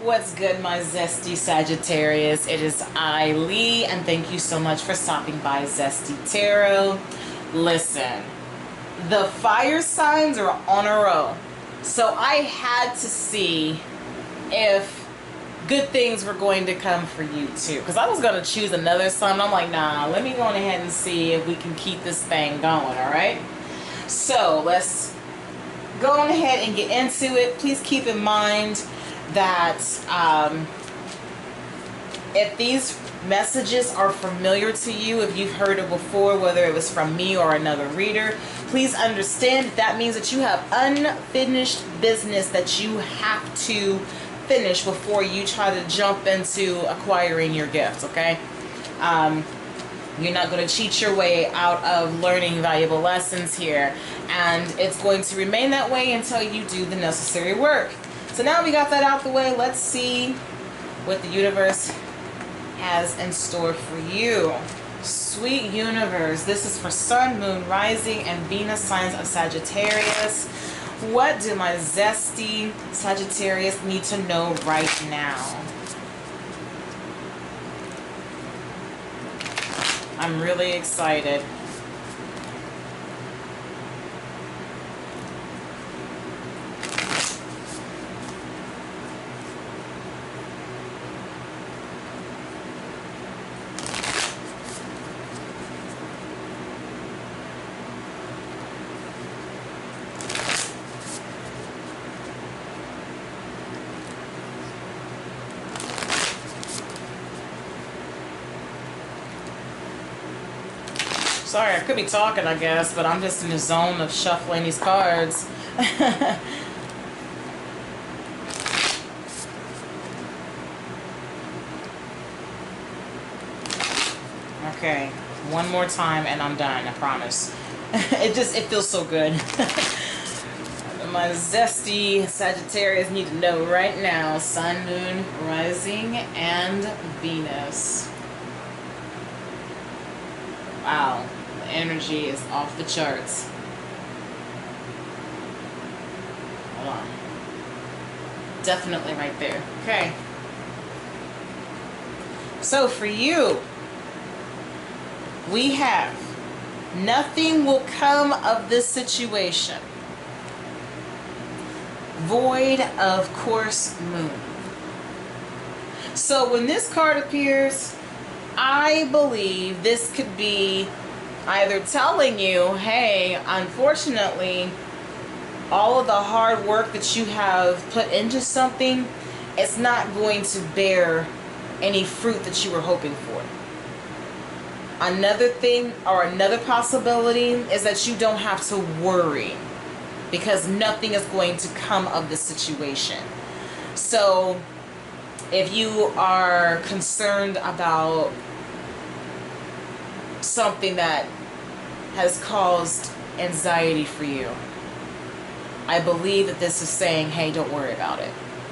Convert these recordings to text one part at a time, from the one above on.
What's good, my zesty Sagittarius? It is I, Lee, and thank you so much for stopping by Zesty Tarot. Listen, the fire signs are on a roll, so I had to see if good things were going to come for you too, because I was going to choose another sign. I'm like, nah, let me go on ahead and see if we can keep this thing going. All right, so let's go on ahead and get into it. Please keep in mind that if these messages are familiar to you, if you've heard it before, whether it was from me or another reader, please understand that means that you have unfinished business that you have to finish before you try to jump into acquiring your gift. Okay, you're not going to cheat your way out of learning valuable lessons here, and it's going to remain that way until you do the necessary work. So now we got that out the way, let's see what the universe has in store for you. Sweet universe, this is for Sun, Moon, Rising, and Venus signs of Sagittarius. What do my zesty Sagittarius need to know right now? I'm really excited. Sorry, I could be talking, I guess, but I'm just in the zone of shuffling these cards. Okay, one more time and I'm done, I promise. It feels so good. My zesty Sagittarius need to know right now: Sun, Moon, Rising, and Venus. Wow. Energy is off the charts. Hold on. Definitely right there. Okay. So for you, we have nothing will come of this situation. Void of course moon. So when this card appears, I believe this could be either telling you, hey, unfortunately, all of the hard work that you have put into something, it's not going to bear any fruit that you were hoping for. Another thing, or another possibility, is that you don't have to worry because nothing is going to come of this situation. So if you are concerned about something that has caused anxiety for you, I believe that this is saying, hey, don't worry about it.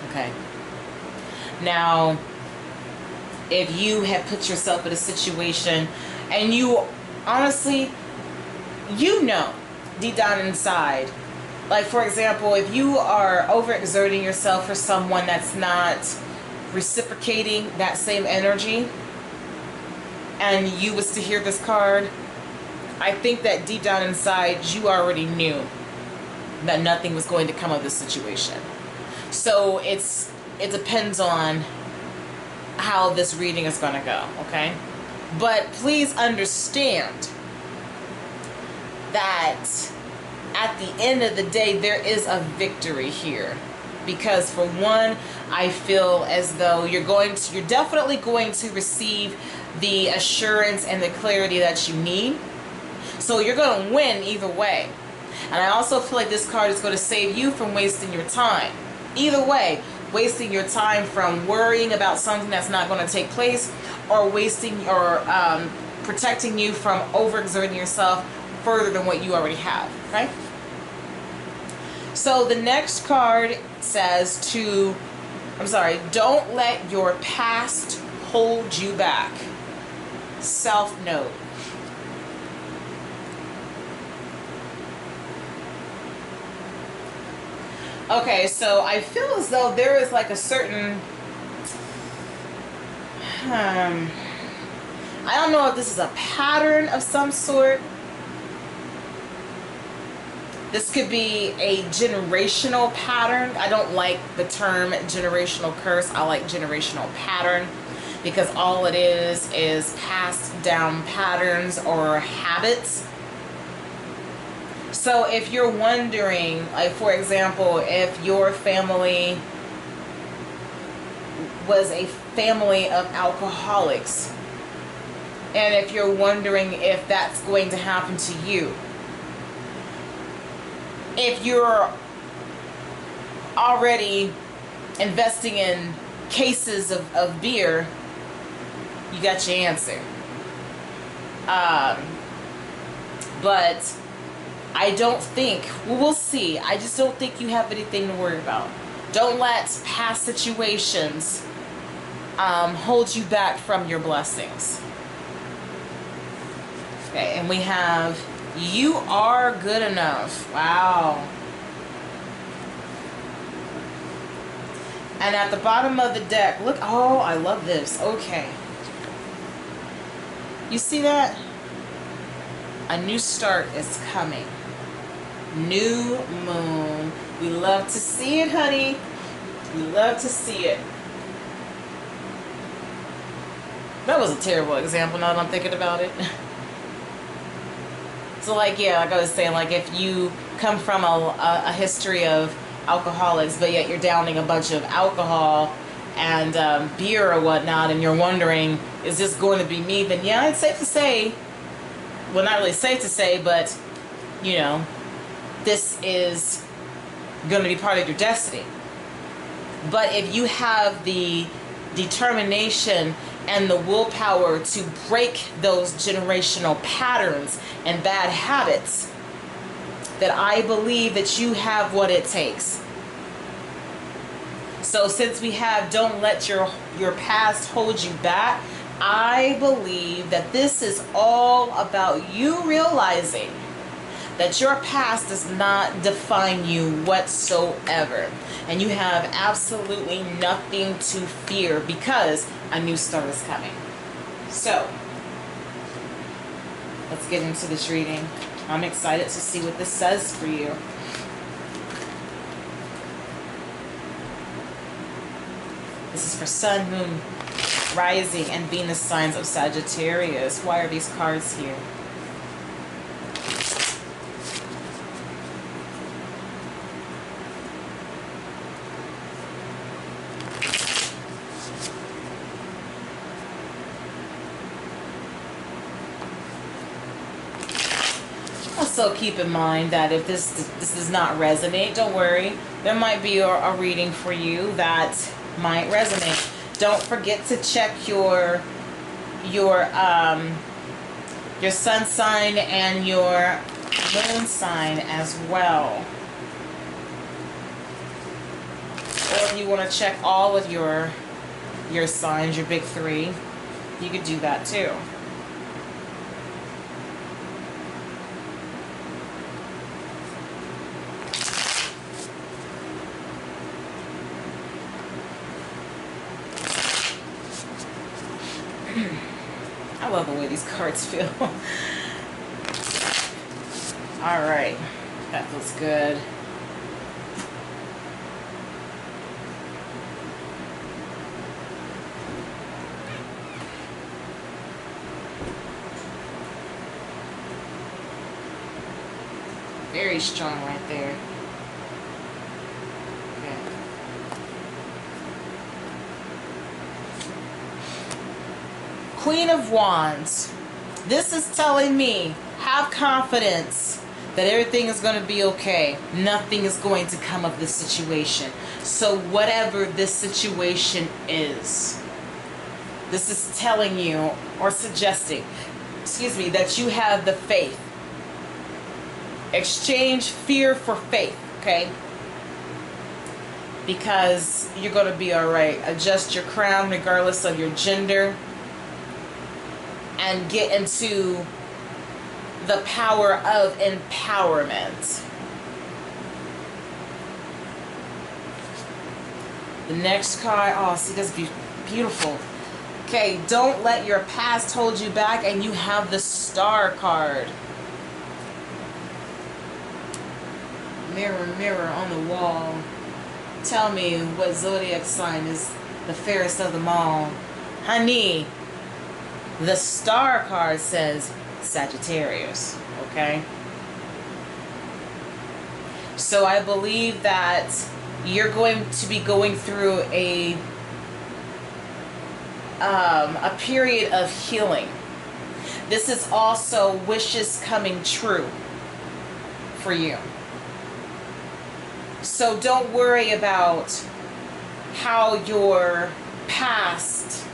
Okay. Now, if you have put yourself in a situation and you honestly, you know, deep down inside, like for example, if you are overexerting yourself for someone that's not reciprocating that same energy, and you was to hear this card, I think that deep down inside you already knew that nothing was going to come of this situation. So it depends on how this reading is going to go, okay? But please understand that at the end of the day there is a victory here, because for one, I feel as though you're definitely going to receive the assurance and the clarity that you need. So you're going to win either way. And I also feel like this card is going to save you from wasting your time. Either way, wasting your time from worrying about something that's not going to take place, or wasting or protecting you from overexerting yourself further than what you already have. Okay? So the next card says don't let your past hold you back. Self-note. Okay, so I feel as though there is like a certain, I don't know if this is a pattern of some sort. This could be a generational pattern. I don't like the term generational curse. I like generational pattern, because all it is passed down patterns or habits. So if you're wondering, like for example, if your family was a family of alcoholics, and if you're wondering if that's going to happen to you, if you're already investing in cases of beer, you got your answer. But I don't think, we'll see. I just don't think you have anything to worry about. Don't let past situations hold you back from your blessings. Okay, and we have, you are good enough. Wow. And at the bottom of the deck, look, oh, I love this. Okay. You see that? A new start is coming. New moon. We love to see it, honey. We love to see it. That was a terrible example now that I'm thinking about it. So like, yeah, like I was saying, like if you come from a history of alcoholics, but yet you're downing a bunch of alcohol and beer or whatnot, and you're wondering, is this going to be me? Then yeah, it's safe to say, well, not really safe to say, but you know, this is going to be part of your destiny. But if you have the determination and the willpower to break those generational patterns and bad habits, that I believe that you have what it takes. So since we have don't let your past hold you back, I believe that this is all about you realizing that your past does not define you whatsoever. And you have absolutely nothing to fear, because a new start is coming. So, let's get into this reading. I'm excited to see what this says for you. This is for Sun, Moon, Rising, and Venus signs of Sagittarius. Why are these cards here? Also keep in mind that if this does not resonate, don't worry. There might be a reading for you that might resonate. Don't forget to check your sun sign and your moon sign as well. Or if you want to check all of your signs, your big three, you could do that too. I love the way these cards feel. Alright, that feels good. Very strong right there. Queen of Wands. This is telling me, have confidence that everything is going to be okay. Nothing is going to come of this situation. So whatever this situation is, this is telling you or suggesting, excuse me, that you have the faith. Exchange fear for faith. Okay? Because you're going to be all right. Adjust your crown regardless of your gender. And get into the power of empowerment. The next card, oh, see, that's beautiful. Okay, don't let your past hold you back, and you have the Star card. Mirror, mirror on the wall, tell me what zodiac sign is the fairest of them all. Honey, the Star card says Sagittarius, okay? So I believe that you're going to be going through a period of healing. This is also wishes coming true for you. So don't worry about how your past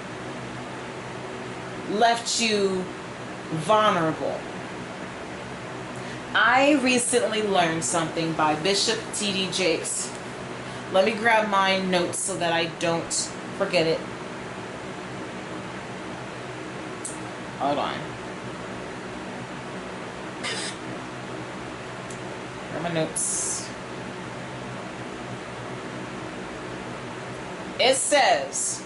left you vulnerable. I recently learned something by Bishop T.D. Jakes. Let me grab my notes so that I don't forget it. Hold on. Where are my notes? It says,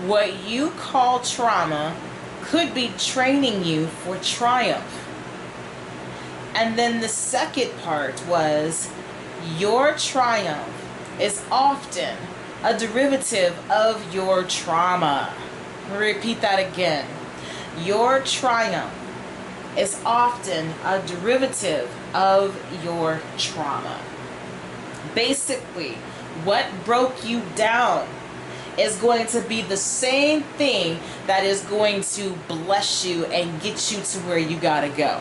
what you call trauma could be training you for triumph. And then the second part was, your triumph is often a derivative of your trauma. Let me repeat that again. Your triumph is often a derivative of your trauma. Basically, what broke you down is going to be the same thing that is going to bless you and get you to where you gotta go.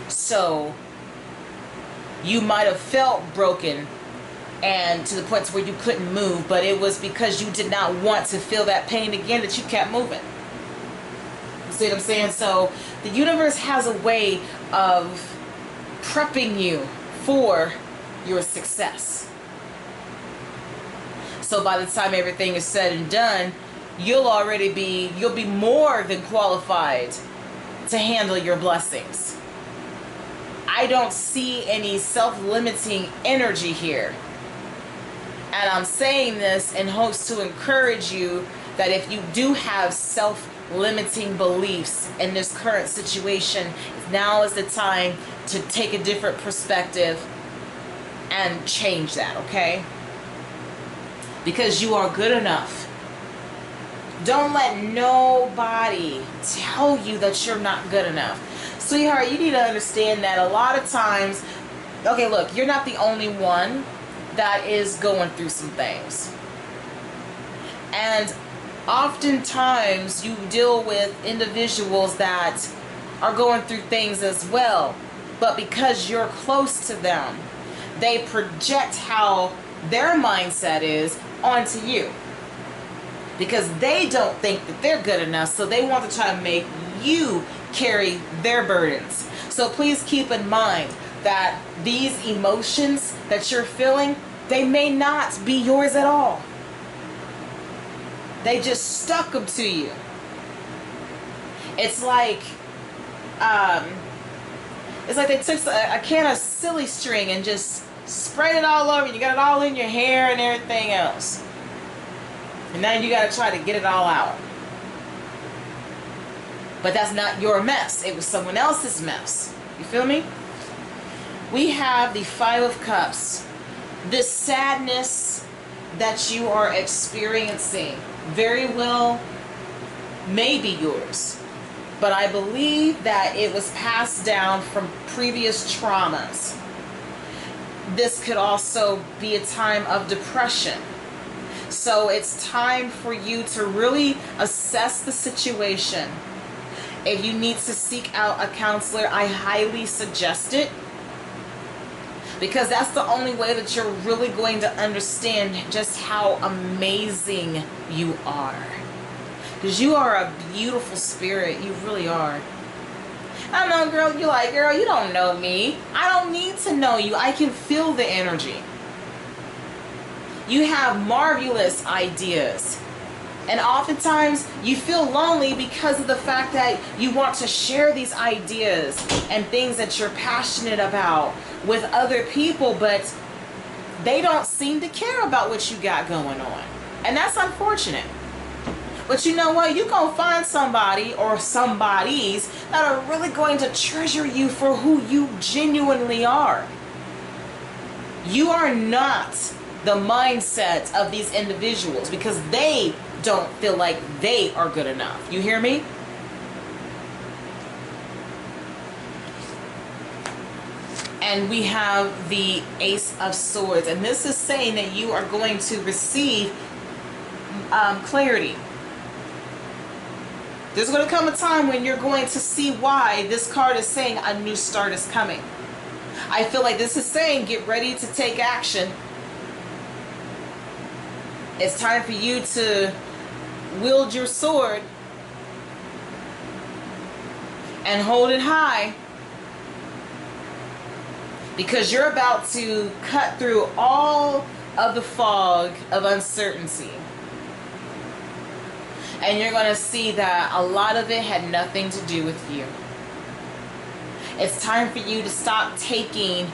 So you might have felt broken and to the point where you couldn't move, but it was because you did not want to feel that pain again that you kept moving. You see what I'm saying? So the universe has a way of prepping you for your success. So by the time everything is said and done, you'll be more than qualified to handle your blessings. I don't see any self-limiting energy here. And I'm saying this in hopes to encourage you that if you do have self-limiting beliefs in this current situation, now is the time to take a different perspective and change that, okay? Because you are good enough. Don't let nobody tell you that you're not good enough. Sweetheart, you need to understand that a lot of times, okay, look, you're not the only one that is going through some things. And oftentimes you deal with individuals that are going through things as well. But because you're close to them, they project how their mindset is onto you. Because they don't think that they're good enough, so they want to try to make you carry their burdens. So please keep in mind that these emotions that you're feeling, they may not be yours at all. They just stuck them to you. It's like they took a can of silly string and just sprayed it all over. You got it all in your hair and everything else. And now you got to try to get it all out. But that's not your mess. It was someone else's mess. You feel me? We have the Five of Cups. This sadness that you are experiencing very well may be yours. But I believe that it was passed down from previous traumas. This could also be a time of depression. So it's time for you to really assess the situation. If you need to seek out a counselor, I highly suggest it. Because that's the only way that you're really going to understand just how amazing you are. Because you are a beautiful spirit. You really are. I know, girl. You're like, girl, you don't know me. I don't need to know you. I can feel the energy. You have marvelous ideas. And oftentimes you feel lonely because of the fact that you want to share these ideas and things that you're passionate about with other people, but they don't seem to care about what you got going on. And that's unfortunate. But you know what? You're going to find somebody or somebodies that are really going to treasure you for who you genuinely are. You are not the mindset of these individuals because they don't feel like they are good enough. You hear me? And we have the Ace of Swords. And this is saying that you are going to receive clarity. There's going to come a time when you're going to see why this card is saying a new start is coming. I feel like this is saying get ready to take action. It's time for you to wield your sword and hold it high, because you're about to cut through all of the fog of uncertainty. And you're going to see that a lot of it had nothing to do with you. It's time for you to stop taking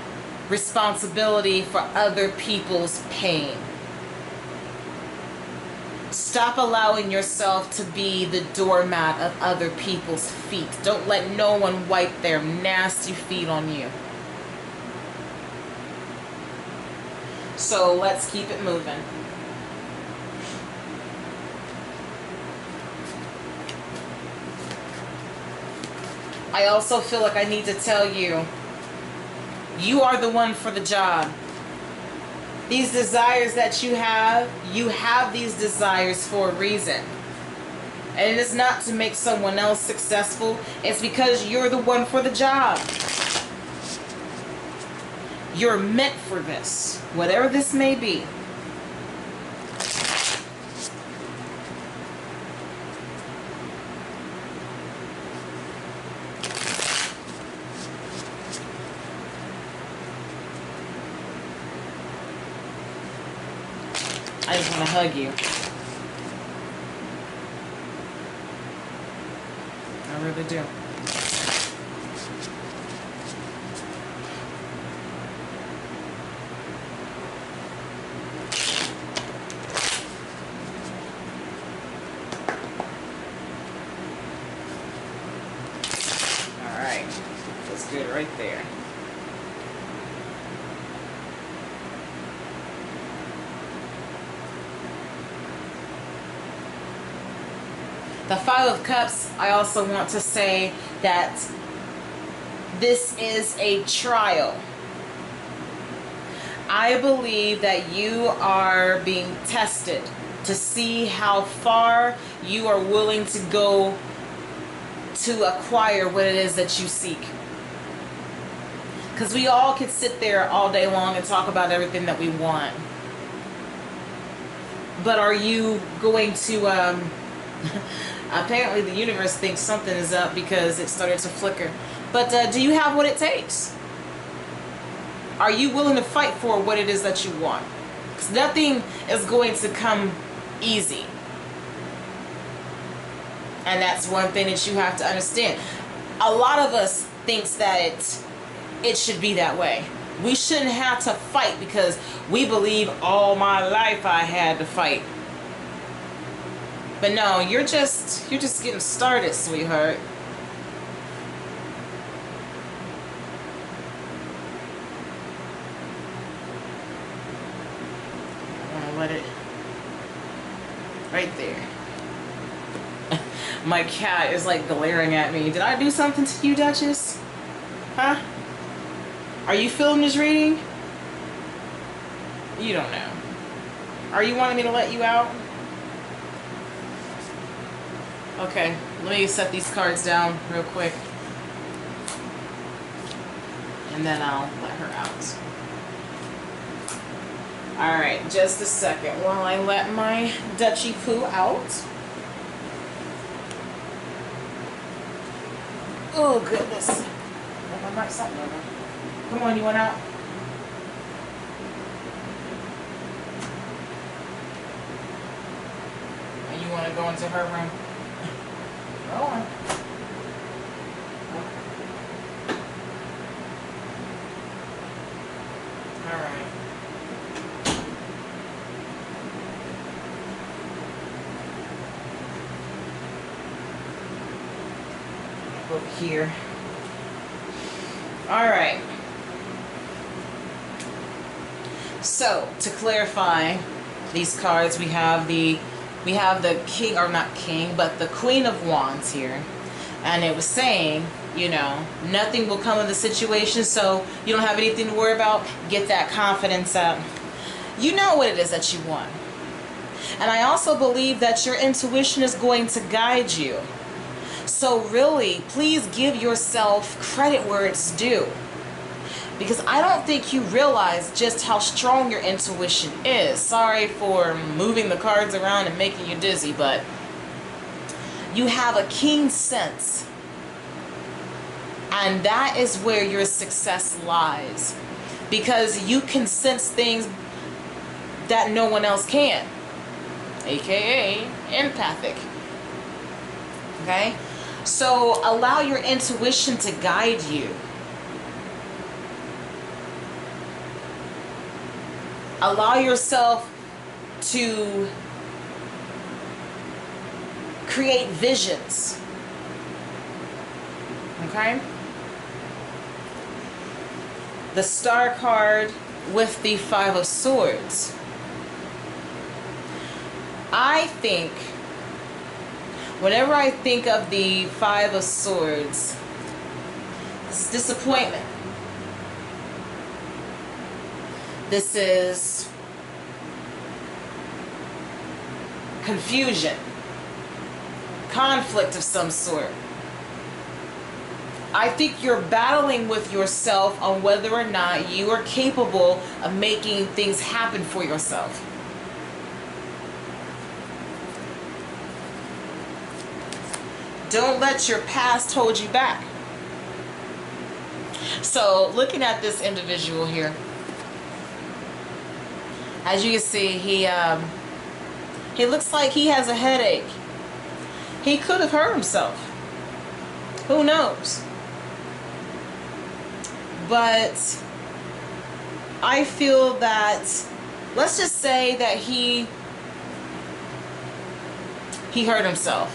responsibility for other people's pain. Stop allowing yourself to be the doormat of other people's feet. Don't let no one wipe their nasty feet on you. So let's keep it moving. I also feel like I need to tell you, you are the one for the job. These desires that you have these desires for a reason. And it is not to make someone else successful. It's because you're the one for the job. You're meant for this, whatever this may be. I just want to hug you. I really do. All right. That's good right there. The Five of Cups, I also want to say that this is a trial. I believe that you are being tested to see how far you are willing to go to acquire what it is that you seek. Because we all could sit there all day long and talk about everything that we want. But are you going to... Apparently the universe thinks something is up because it started to flicker. But do you have what it takes? Are you willing to fight for what it is that you want? Because nothing is going to come easy. And that's one thing that you have to understand. A lot of us thinks that it should be that way. We shouldn't have to fight because we believe all my life I had to fight. But no, you're just getting started, sweetheart. I want to let it right there. My cat is like glaring at me. Did I do something to you, Duchess? Huh? Are you feeling this reading? You don't know. Are you wanting me to let you out? Okay, let me set these cards down real quick. And then I'll let her out. Alright, just a second while I let my Dutchy Poo out. Oh, goodness. I might something over. Come on, you want out? And you want to go into her room? Go on. All right. Over here. All right. So to clarify these cards, we have the king, or not king, but the Queen of Wands here, and it was saying, you know, nothing will come of the situation, so you don't have anything to worry about. Get that confidence up. You know what it is that you want, and I also believe that your intuition is going to guide you. So really, please give yourself credit where it's due. Because I don't think you realize just how strong your intuition is. Sorry for moving the cards around and making you dizzy, but you have a keen sense. And that is where your success lies. Because you can sense things that no one else can. AKA empathic. Okay? So allow your intuition to guide you. Allow yourself to create visions. Okay? The Star card with the Five of Swords. I think, whenever I think of the Five of Swords, it's disappointment. This is confusion, conflict of some sort. I think you're battling with yourself on whether or not you are capable of making things happen for yourself. Don't let your past hold you back. So, looking at this individual here, as you can see, he looks like he has a headache. He could have hurt himself. Who knows? But I feel that, let's just say that he hurt himself.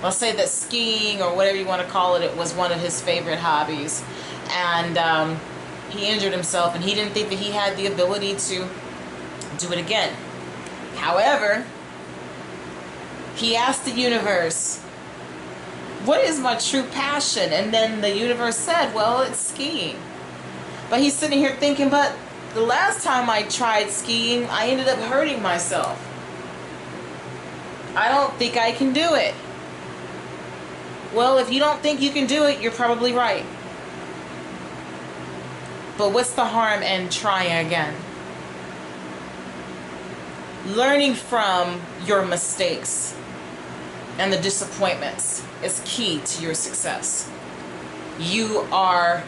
Let's say that skiing, or whatever you want to call it, it was one of his favorite hobbies. And he injured himself, and he didn't think that he had the ability to do it again. However, he asked the universe, what is my true passion? And then the universe said, well, it's skiing. But he's sitting here thinking, but the last time I tried skiing, I ended up hurting myself. I don't think I can do it. Well, if you don't think you can do it, you're probably right. But what's the harm in trying again? Learning from your mistakes and the disappointments is key to your success. You are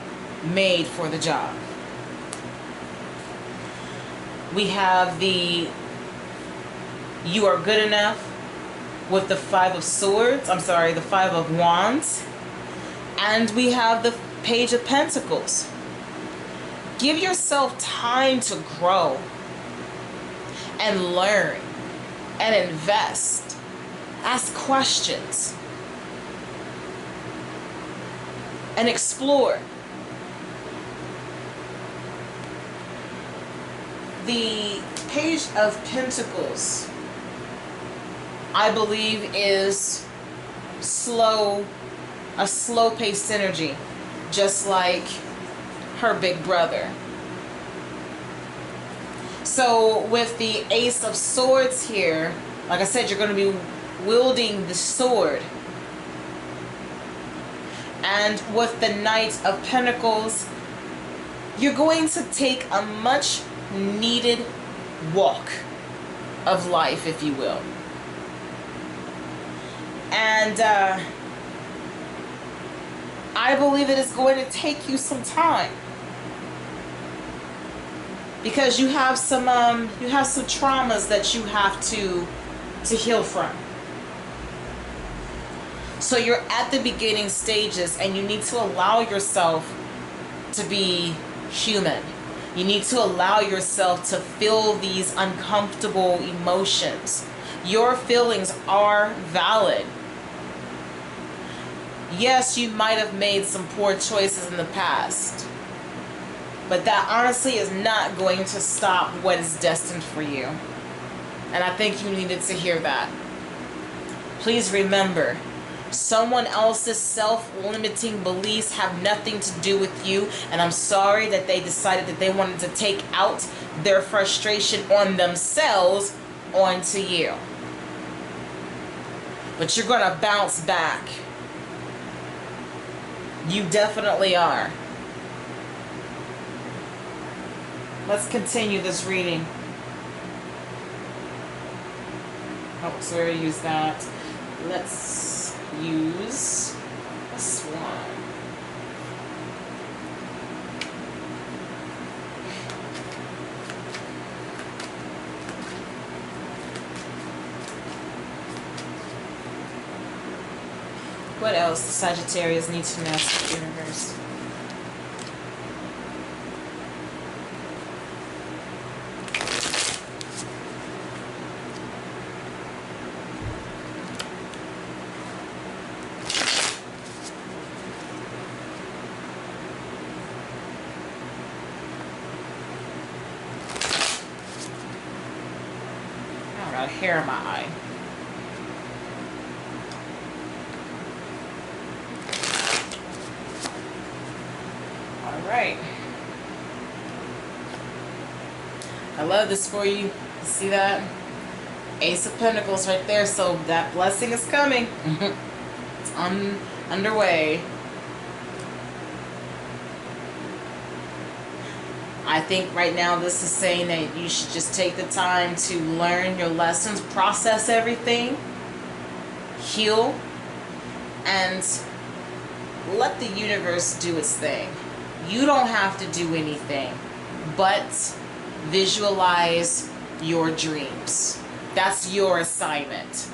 made for the job. We have the you are good enough with the Five of Swords. I'm sorry, the Five of Wands. And we have the Page of Pentacles. Give yourself time to grow and learn and invest. Ask questions and explore. The Page of Pentacles, I believe, is a slow-paced energy, just like her big brother. So with the Ace of Swords here, like I said, you're going to be wielding the sword. And with the Knight of Pentacles, you're going to take a much needed walk of life, if you will. And I believe it is going to take you some time. Because you have some traumas that you have to heal from. So you're at the beginning stages, and you need to allow yourself to be human. You need to allow yourself to feel these uncomfortable emotions. Your feelings are valid. Yes, you might have made some poor choices in the past, but that honestly is not going to stop what is destined for you. And I think you needed to hear that. Please remember, someone else's self-limiting beliefs have nothing to do with you. And I'm sorry that they decided that they wanted to take out their frustration on themselves onto you. But you're going to bounce back. You definitely are. Let's continue this reading. Oh, so we already used that. Let's use this one. What else the Sagittarius need to know about the universe? I got hair in my eye. Right. I love this for you. See that? Ace of Pentacles right there. So that blessing is coming. It's underway. I think right now this is saying that you should just take the time to learn your lessons, process everything, heal, and let the universe do its thing. You don't have to do anything but visualize your dreams. That's your assignment.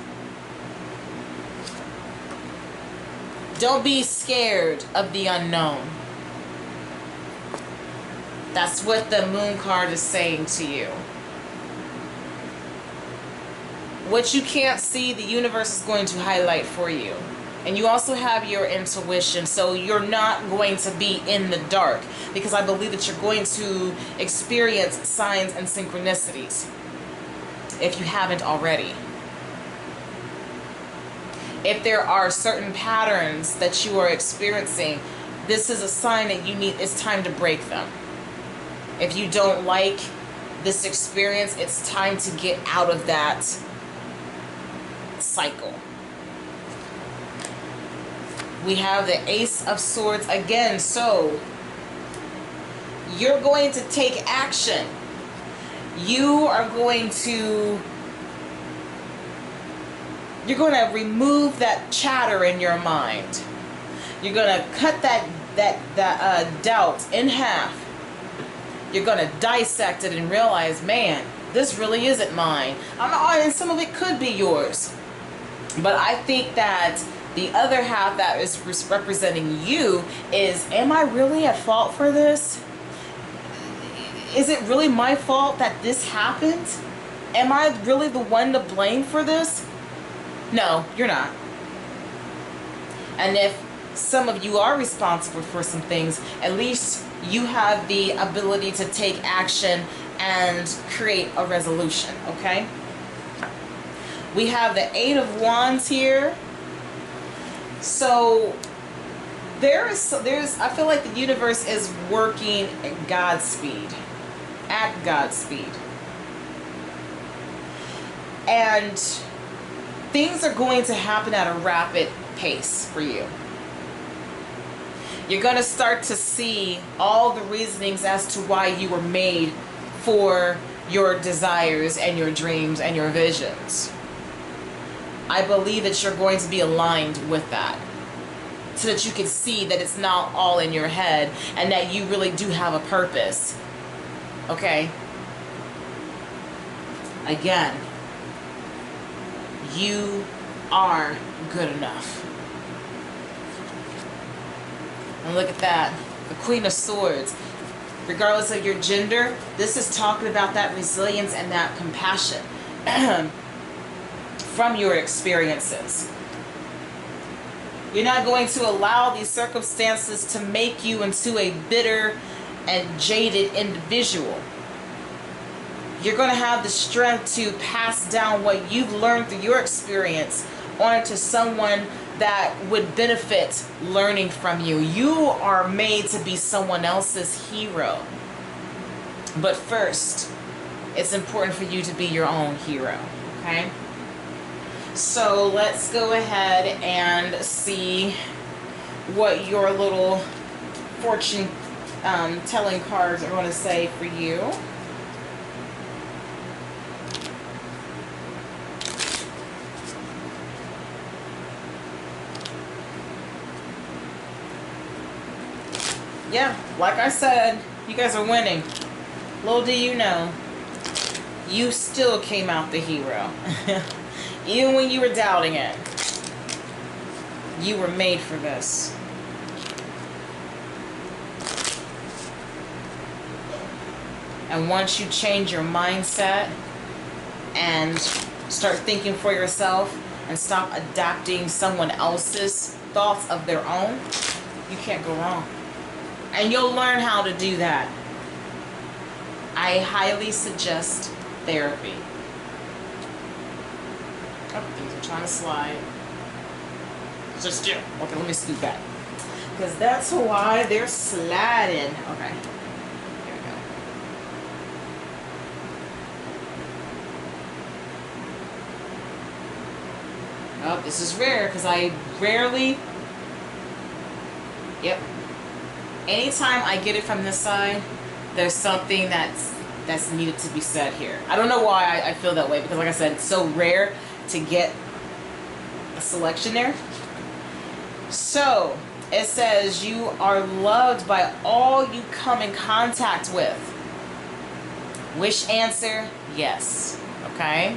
Don't be scared of the unknown. That's what the moon card is saying to you. What you can't see, the universe is going to highlight for you. And you also have your intuition, so you're not going to be in the dark, because I believe that you're going to experience signs and synchronicities if you haven't already. If there are certain patterns that you are experiencing, this is a sign that it's time to break them. If you don't like this experience, it's time to get out of that cycle. We have the Ace of Swords again. So you're going to take action. You are going to remove that chatter in your mind. You're going to cut that doubt in half. You're going to dissect it and realize, man, this really isn't mine. And some of it could be yours. But I think that the other half that is representing you is, am I really at fault for this? Is it really my fault that this happened? Am I really the one to blame for this? No, you're not. And if some of you are responsible for some things, at least you have the ability to take action and create a resolution, okay? We have the Eight of Wands here. So there's I feel like the universe is working at God's speed. And things are going to happen at a rapid pace for you. You're going to start to see all the reasonings as to why you were made for your desires and your dreams and your visions. I believe that you're going to be aligned with that. so that you can see that it's not all in your head and that you really do have a purpose. Okay? Again, you are good enough. And look at that. The Queen of Swords. Regardless of your gender, this is talking about that resilience and that compassion from your experiences. You're not going to allow these circumstances to make you into a bitter and jaded individual. You're going to have the strength to pass down what you've learned through your experience onto someone that would benefit learning from you. You are made to be someone else's hero. But first, it's important for you to be your own hero. Okay? So let's go ahead and see what your little fortune telling cards are going to say for you. Yeah, like I said, you guys are winning. Little do you know, you still came out the hero. Even when you were doubting it. You were made for this. And once you change your mindset and start thinking for yourself and stop adapting someone else's thoughts of their own, you can't go wrong. And you'll learn how to do that. I highly suggest therapy. Oh, things are trying to slide. Just do. Okay, let me scoot back. Because that's why they're sliding. Okay. Here we go. Oh, this is rare because I rarely... Yep. Anytime I get it from this side, there's something that's needed to be said here. I don't know why I feel that way, because like I said, it's so rare to get a selection there. So it says you are loved by all you come in contact with. Wish answer, yes. Okay?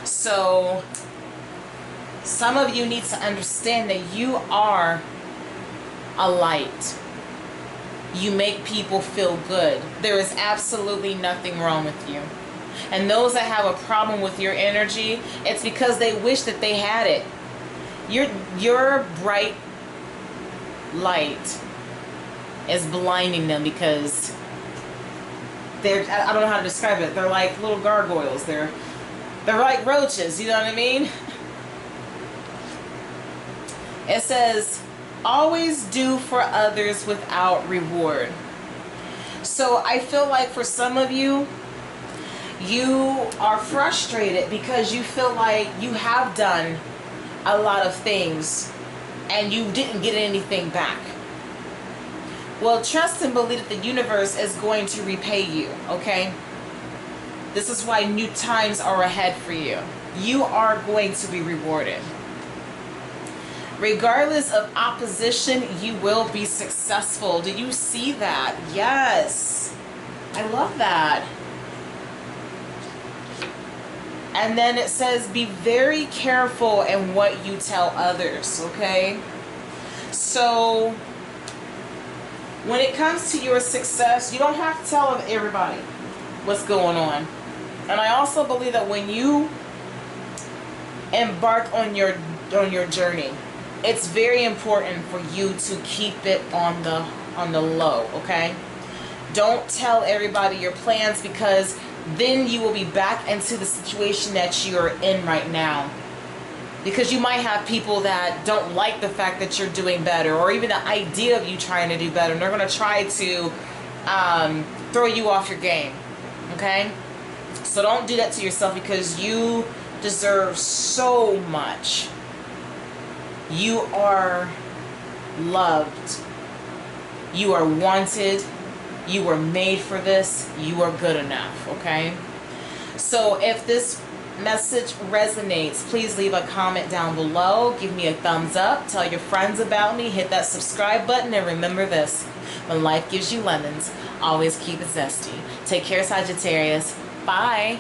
So some of you need to understand that you are a light. You make people feel good. There is absolutely nothing wrong with you. And those that have a problem with your energy, it's because they wish that they had it. Your bright light is blinding them because I don't know how to describe it. They're like little gargoyles. They're like roaches, you know what I mean? It says, always do for others without reward. So I feel like for some of you, you are frustrated because you feel like you have done a lot of things and you didn't get anything back. Well, trust and believe that the universe is going to repay you, okay? This is why new times are ahead for you. You are going to be rewarded. Regardless of opposition, you will be successful. Do you see that? Yes. I love that. And then it says, be very careful in what you tell others, okay? So, when it comes to your success, you don't have to tell everybody what's going on. And I also believe that when you embark on your journey, it's very important for you to keep it on the low, okay? Don't tell everybody your plans, because then you will be back into the situation that you're in right now. Because you might have people that don't like the fact that you're doing better, or even the idea of you trying to do better, and they're going to try to throw you off your game, okay? So don't do that to yourself, because you deserve so much. You are loved. You are wanted. You were made for this. You are good enough, okay? So if this message resonates, please leave a comment down below. Give me a thumbs up. Tell your friends about me. Hit that subscribe button. And remember this. When life gives you lemons, always keep it zesty. Take care, Sagittarius. Bye.